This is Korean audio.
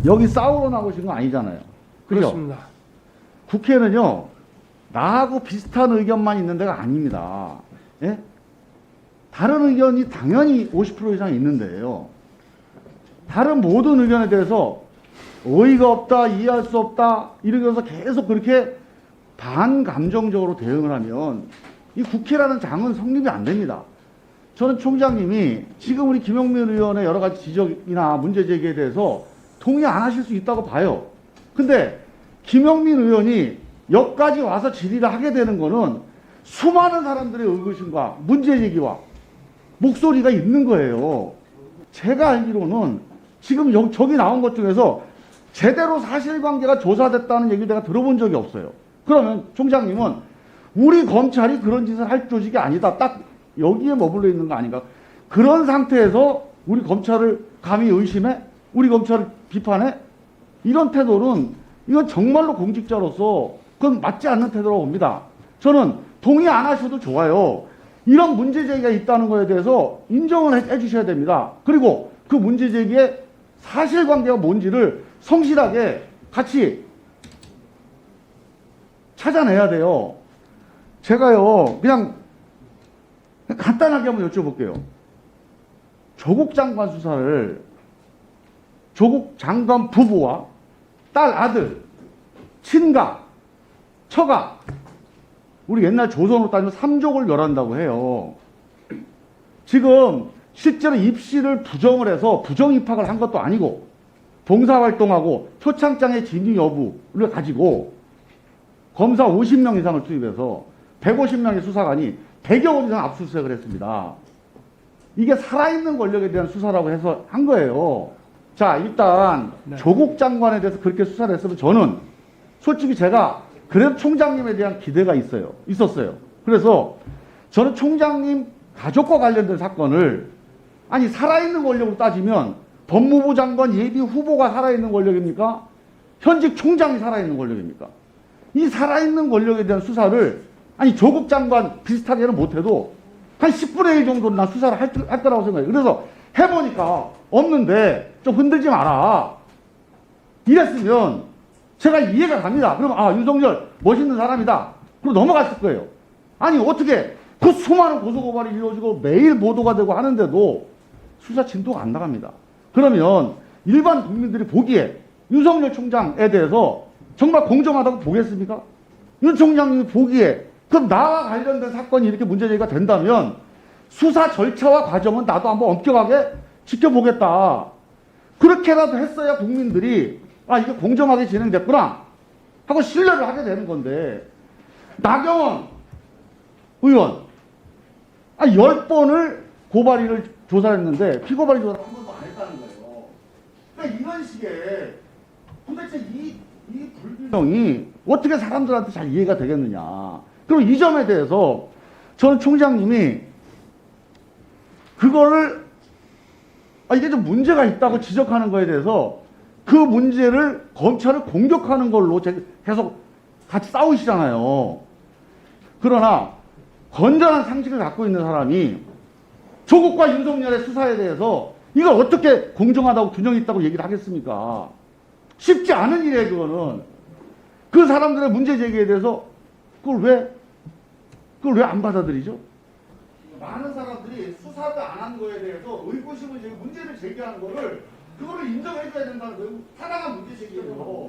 여기 싸우러 나오신 거 아니잖아요. 그죠? 그렇습니다. 국회는요, 나하고 비슷한 의견만 있는 데가 아닙니다. 예? 다른 의견이 당연히 50% 이상 있는데요. 다른 모든 의견에 대해서 어이가 없다, 이해할 수 없다, 이러면서 계속 그렇게 반감정적으로 대응을 하면 이 국회라는 장은 성립이 안 됩니다. 저는 총장님이 지금 우리 김용민 의원의 여러 가지 지적이나 문제 제기에 대해서 동의 안 하실 수 있다고 봐요. 근데 김용민 의원이 여기까지 와서 질의를 하게 되는 거는 수많은 사람들의 의구심과 문제 제기와 목소리가 있는 거예요. 제가 알기로는 지금 저기 나온 것 중에서 제대로 사실관계가 조사됐다는 얘기 내가 들어본 적이 없어요. 그러면 총장님은 우리 검찰이 그런 짓을 할 조직이 아니다. 딱 여기에 머물러 있는 거 아닌가. 그런 상태에서 우리 검찰을 감히 의심해? 우리 검찰을 비판해? 이런 태도는 이건 정말로 공직자로서 그건 맞지 않는 태도라고 봅니다. 저는 동의 안 하셔도 좋아요. 이런 문제 제기가 있다는 거에 대해서 인정을 해 주셔야 됩니다. 그리고 그 문제 제기의 사실관계가 뭔지를 성실하게 같이 찾아내야 돼요. 제가요, 그냥 간단하게 한번 여쭤볼게요. 조국 장관 수사를 조국 장관 부부와 딸, 아들, 친가, 처가, 우리 옛날 조선으로 따지면 3족을 멸한다고 해요. 지금 실제로 입시를 부정을 해서 부정 입학을 한 것도 아니고 봉사활동하고 표창장의 진위 여부를 가지고 검사 50명 이상을 투입해서 150명의 수사관이 100여 원 이상 압수수색을 했습니다. 이게 살아있는 권력에 대한 수사라고 해서 한 거예요. 자, 일단 조국 장관에 대해서 그렇게 수사를 했으면 저는 솔직히 제가 그래도 총장님에 대한 기대가 있었어요. 그래서 저는 총장님 가족과 관련된 사건을 아니 살아있는 권력으로 따지면 법무부 장관 예비 후보가 살아있는 권력입니까? 현직 총장이 살아있는 권력입니까? 이 살아있는 권력에 대한 수사를 아니 조국 장관 비슷하게는 못해도 한 10분의 1 정도는 난 수사를 할 거라고 생각해요. 그래서 해보니까 없는데 좀 흔들지 마라. 이랬으면 제가 이해가 갑니다. 그러면 아 윤석열 멋있는 사람이다. 그리고 넘어갔을 거예요. 아니 어떻게 그 수많은 고소고발이 이루어지고 매일 보도가 되고 하는데도 수사 진도가 안 나갑니다. 그러면 일반 국민들이 보기에 윤석열 총장에 대해서 정말 공정하다고 보겠습니까? 윤 총장님이 보기에 그럼 나와 관련된 사건이 이렇게 문제제기가 된다면 수사 절차와 과정은 나도 한번 엄격하게 지켜보겠다. 그렇게라도 했어야 국민들이 아 이게 공정하게 진행됐구나 하고 신뢰를 하게 되는 건데 나경원 의원 10번을 고발인을 조사했는데 피고발인 조사를 한 번도 안 했다는 거예요. 그러니까 이런 식의 도대체 이 불균형이 어떻게 사람들한테 잘 이해가 되겠느냐. 그리고 이 점에 대해서 저는 총장님이 그거를 이게 좀 문제가 있다고 지적하는 거에 대해서 그 문제를 검찰을 공격하는 걸로 계속 같이 싸우시잖아요. 그러나 건전한 상식을 갖고 있는 사람이 조국과 윤석열의 수사에 대해서 이걸 어떻게 공정하다고 균형 있다고 얘기를 하겠습니까? 쉽지 않은 일이에요. 그거는 그 사람들의 문제 제기에 대해서 그걸 왜 안 받아들이죠? 많은 사람들이 수사를 안 한 거에 대해서 의구심을 문제를 제기하는 거를 그거를 인정해줘야 된다는 거예요. 타당한 문제 제기예요.